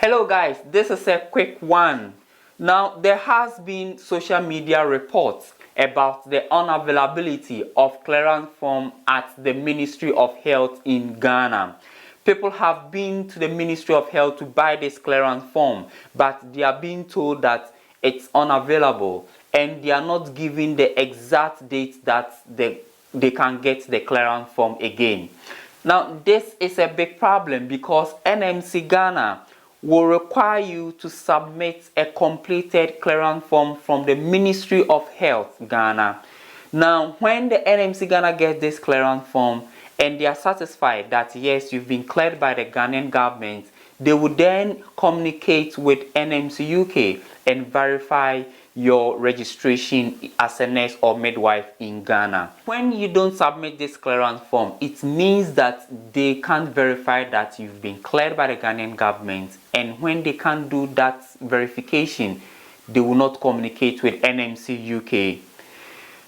Hello guys, this is a quick one. Now there has been social media reports about the unavailability of clearance form at the Ministry of Health in Ghana. People have been to the Ministry of Health to buy this clearance form, but they are being told that it's unavailable and they are not giving the exact date that they can get the clearance form again. Now this is a big problem because NMC Ghana will require you to submit a completed clearance form from the Ministry of Health Ghana. Now, when the NMC Ghana gets this clearance form and they are satisfied that yes, you've been cleared by the Ghanaian government, they will then communicate with NMC UK and verify your registration as a nurse or midwife in Ghana. When you don't submit this clearance form, it means that they can't verify that you've been cleared by the Ghanaian government, and when they can't do that verification, they will not communicate with NMC UK.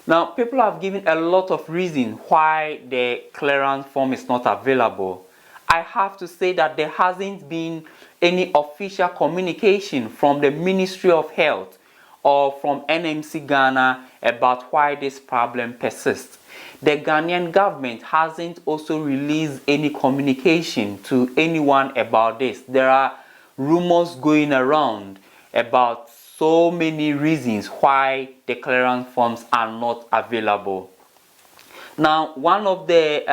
Now, people have given a lot of reasons why the clearance form is not available. I have to say that there hasn't been any official communication from the Ministry of Health or from NMC Ghana about why this problem persists. The Ghanaian government hasn't also released any communication to anyone about this. There are rumors going around about so many reasons why the clearance forms are not available. Now, one of the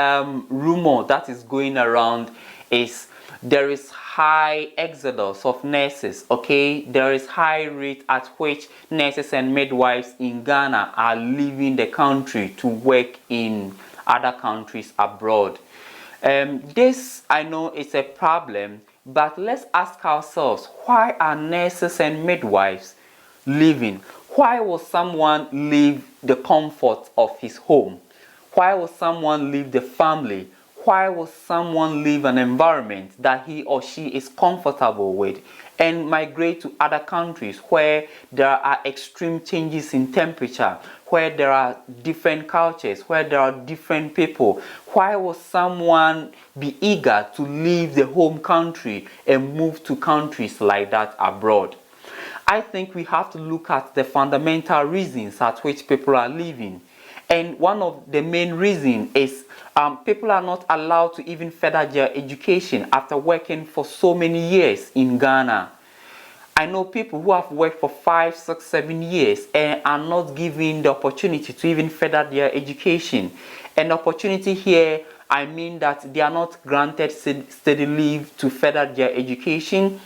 rumor that is going around is there is high exodus of nurses. Okay, there is high rate at which nurses and midwives in Ghana are leaving the country to work in other countries abroad. This, I know, is a problem, but let's ask ourselves, why are nurses and midwives leaving? Why will someone leave the comfort of his home? Why will someone leave the family? Why will someone leave an environment that he or she is comfortable with and migrate to other countries where there are extreme changes in temperature, where there are different cultures, where there are different people? Why will someone be eager to leave the home country and move to countries like that abroad? I think we have to look at the fundamental reasons at which people are leaving. And one of the main reasons is people are not allowed to even further their education after working for so many years in Ghana. I know people who have worked for 5, 6, 7 years and are not given the opportunity to even further their education. And opportunity here, I mean that they are not granted steady leave to further their education.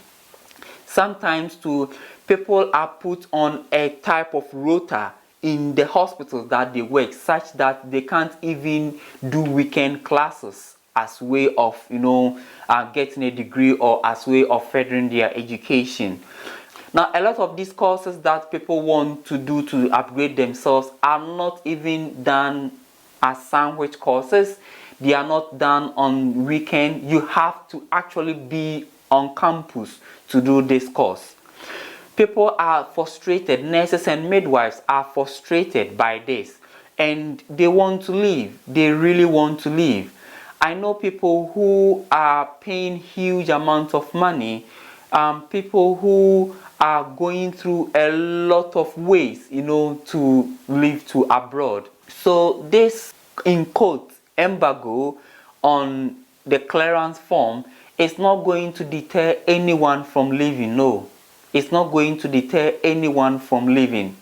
Sometimes people are put on a type of rota in the hospitals that they work, such that they can't even do weekend classes as way of getting a degree or as way of furthering their education. Now, a lot of these courses that people want to do to upgrade themselves are not even done as sandwich courses. They are not done on weekend. You have to actually be on campus to do this course. People are frustrated. Nurses and midwives are frustrated by this, and they want to leave. They really want to leave. I know people who are paying huge amounts of money, people who are going through a lot of ways, to live to abroad. So this, in quote, embargo on the clearance form is not going to deter anyone from leaving. No. It's not going to deter anyone from leaving.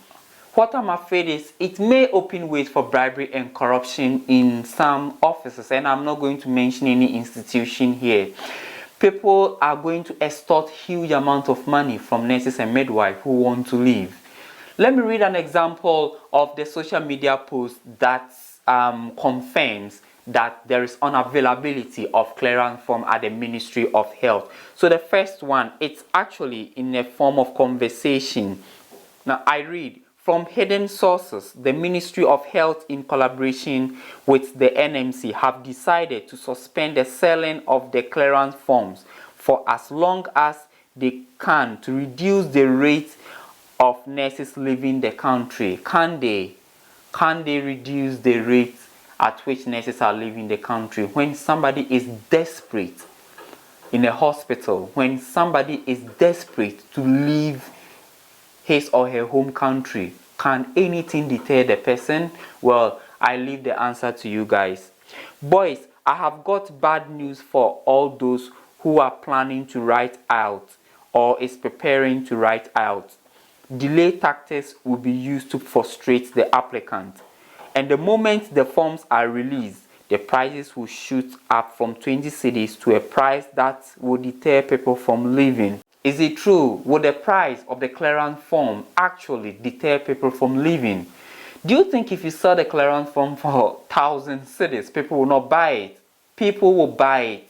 What I'm afraid is it may open ways for bribery and corruption in some offices, and I'm not going to mention any institution here. People are going to extort huge amounts of money from nurses and midwives who want to leave. Let me read an example of the social media post that confirms that there is unavailability of clearance form at the Ministry of Health. So the first one, it's actually in a form of conversation. Now I read, from hidden sources, the Ministry of Health in collaboration with the NMC have decided to suspend the selling of the clearance forms for as long as they can to reduce the rate of nurses leaving the country. Can they reduce the rate at which nurses are leaving the country when somebody is desperate? in a hospital when somebody is desperate to leave his or her home country? Can anything deter the person? Well, I leave the answer to you guys. Boys, I have got bad news for all those who are planning to write out or is preparing to write out. Delay tactics will be used to frustrate the applicant. And the moment the forms are released, the prices will shoot up from 20 cedis to a price that will deter people from leaving. Is it true? Will the price of the clearance form actually deter people from leaving? Do you think if you sell the clearance form for 1,000 cedis, people will not buy it? People will buy it.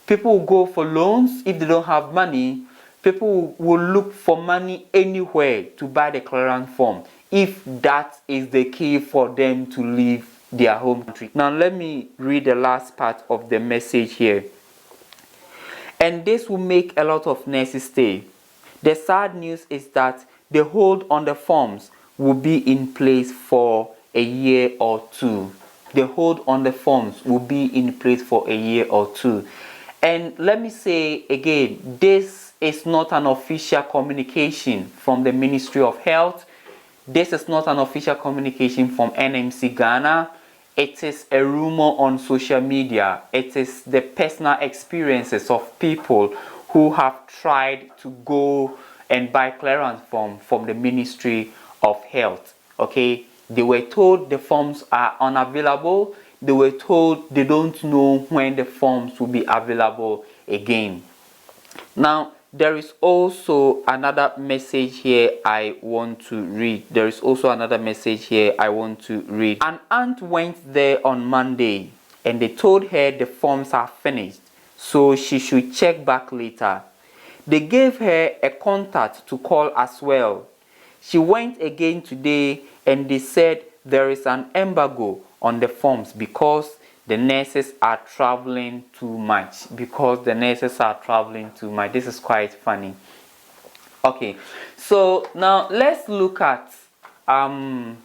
People will go for loans if they don't have money. People will look for money anywhere to buy the clearance form if that is the key for them to leave their home country. Now let me read the last part of the message here. And this will make a lot of nurses stay. The sad news is that the hold on the forms will be in place for a year or two. The hold on the forms will be in place for a year or two. And let me say again, this is not an official communication from the Ministry of Health. This is not an official communication from NMC Ghana. It is a rumor on social media. It is the personal experiences of people who have tried to go and buy clearance form from the Ministry of Health. Okay, they were told the forms are unavailable. They were told they don't know when the forms will be available again. Now, there is also another message here I want to read. An aunt went there on Monday and they told her the forms are finished, so she should check back later. They gave her a contact to call as well. She went again today and they said there is an embargo on the forms because the nurses are traveling too much. This is quite funny. Okay, so now let's look at other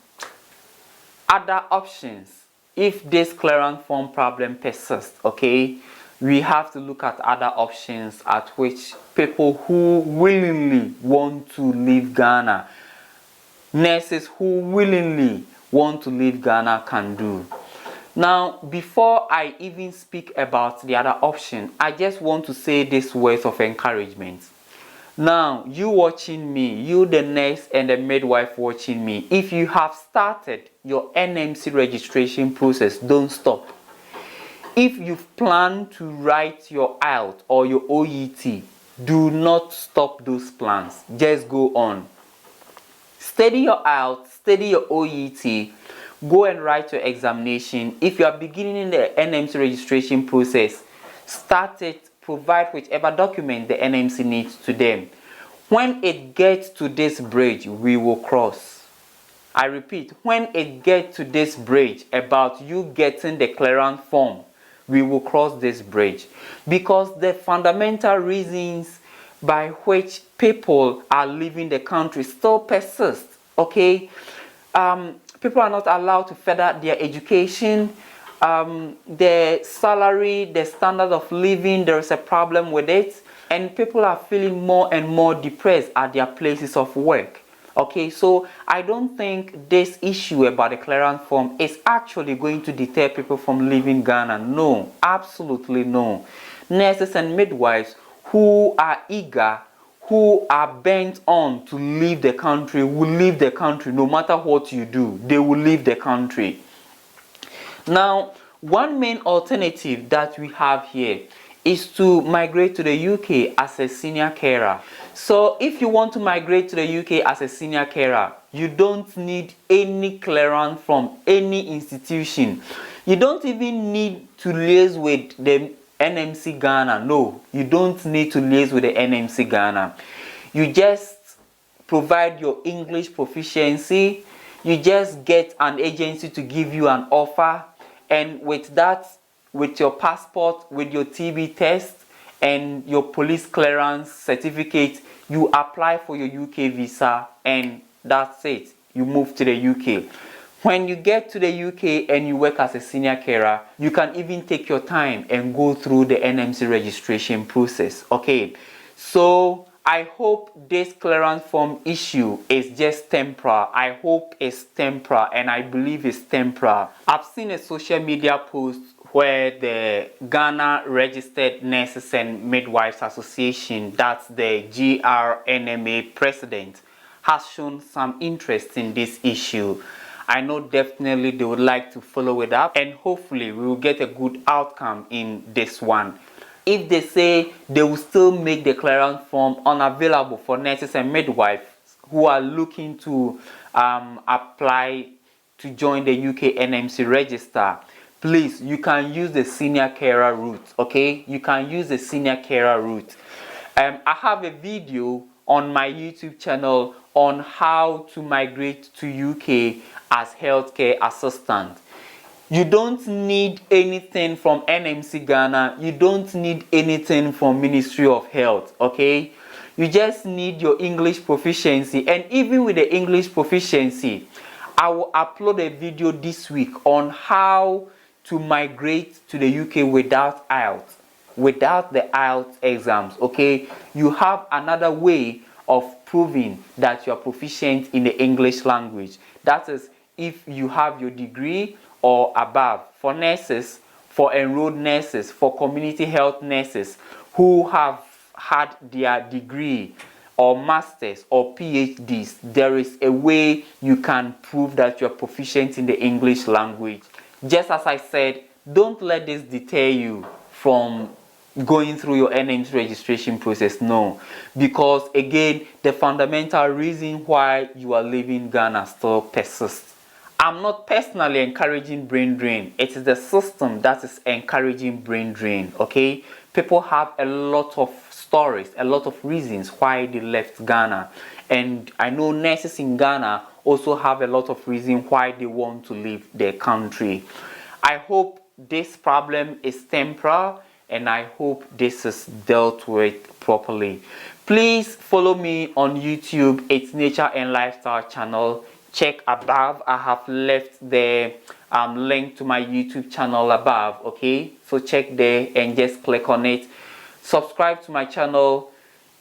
options if this clearance form problem persists. Okay, we have to look at other options at which people who willingly want to leave Ghana, nurses who willingly want to leave Ghana can do. Now, before I even speak about the other option, I just want to say these words of encouragement. Now, you watching me, you the nurse and the midwife watching me, if you have started your NMC registration process, don't stop. If you've planned to write your IELTS or your OET, do not stop those plans. Just go on. Study your IELTS, study your OET, go and write your examination. If you are beginning the NMC registration process, start it, provide whichever document the NMC needs to them. When it gets to this bridge, we will cross. I repeat, when it gets to this bridge about you getting the clearance form, we will cross this bridge. Because the fundamental reasons by which people are leaving the country still persist. Okay? People are not allowed to further their education. Their salary, the standard of living, there is a problem with it. And people are feeling more and more depressed at their places of work. Okay, so I don't think this issue about the clearance form is actually going to deter people from leaving Ghana. No, absolutely no. Nurses and midwives who are eager, who are bent on to leave the country will leave the country no matter what you do. They will leave the country. Now, one main alternative that we have here is to migrate to the UK as a senior carer. So if you want to migrate to the UK as a senior carer, you don't need any clearance from any institution. You don't even need to liaise with the NMC Ghana. No, you don't need to liaise with the NMC Ghana. You just provide your English proficiency. You just get an agency to give you an offer, and with that, with your passport, with your TB test and your police clearance certificate, you apply for your UK visa, and that's it. You move to the UK. When you get to the UK and you work as a senior carer, you can even take your time and go through the NMC registration process. Okay, so I hope this clearance form issue is just temporary. I hope it's temporary, and I believe it's temporary. I've seen a social media post where the Ghana Registered Nurses and Midwives Association, that's the GRNMA president, has shown some interest in this issue. I know definitely they would like to follow it up, and hopefully we will get a good outcome in this one. If they say they will still make the clearance form unavailable for nurses and midwives who are looking to apply to join the UK NMC register, please, you can use the senior carer route. Okay, you can use the senior carer route. I have a video on my YouTube channel on how to migrate to UK as healthcare assistant. You don't need anything from NMC Ghana. You don't need anything from Ministry of Health. Okay, you just need your English proficiency, and even with the English proficiency, I will upload a video this week on how to migrate to the UK without IELTS, without the IELTS exams. Okay, you have another way of proving that you are proficient in the English language. That is, if you have your degree or above. For nurses, for enrolled nurses, for community health nurses who have had their degree or masters or PhDs, there is a way you can prove that you're proficient in the English language. Just as I said, don't let this deter you from going through your NMC registration process. No, because again, the fundamental reason why you are leaving Ghana still persists. I'm not personally encouraging brain drain. It is the system that is encouraging brain drain. Okay, people have a lot of stories, a lot of reasons why they left Ghana, and I know nurses in Ghana also have a lot of reasons why they want to leave their country. I hope this problem is temporary, and I hope this is dealt with properly. Please follow me on YouTube. It's Nature and Lifestyle channel. Check above. I have left the link to my YouTube channel above. Okay, so check there and just click on it. Subscribe to my channel.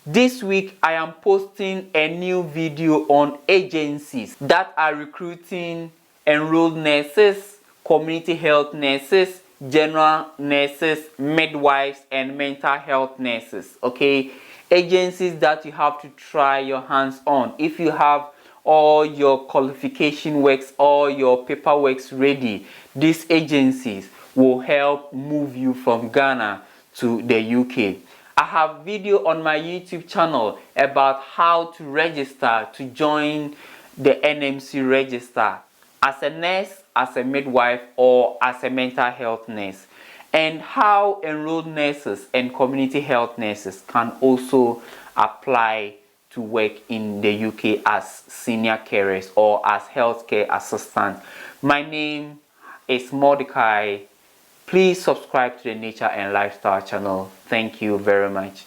This week I am posting a new video on agencies that are recruiting enrolled nurses, community health nurses, general nurses, midwives, and mental health nurses. Okay, agencies that you have to try your hands on. If you have all your qualification works, all your paperwork ready, these agencies will help move you from Ghana to the UK. I have video on my YouTube channel about how to register to join the NMC register as a nurse, as a midwife, or as a mental health nurse, and how enrolled nurses and community health nurses can also apply to work in the UK as senior carers or as healthcare assistants. My name is Mordecai. Please subscribe to the Nature and Lifestyle channel. Thank you very much.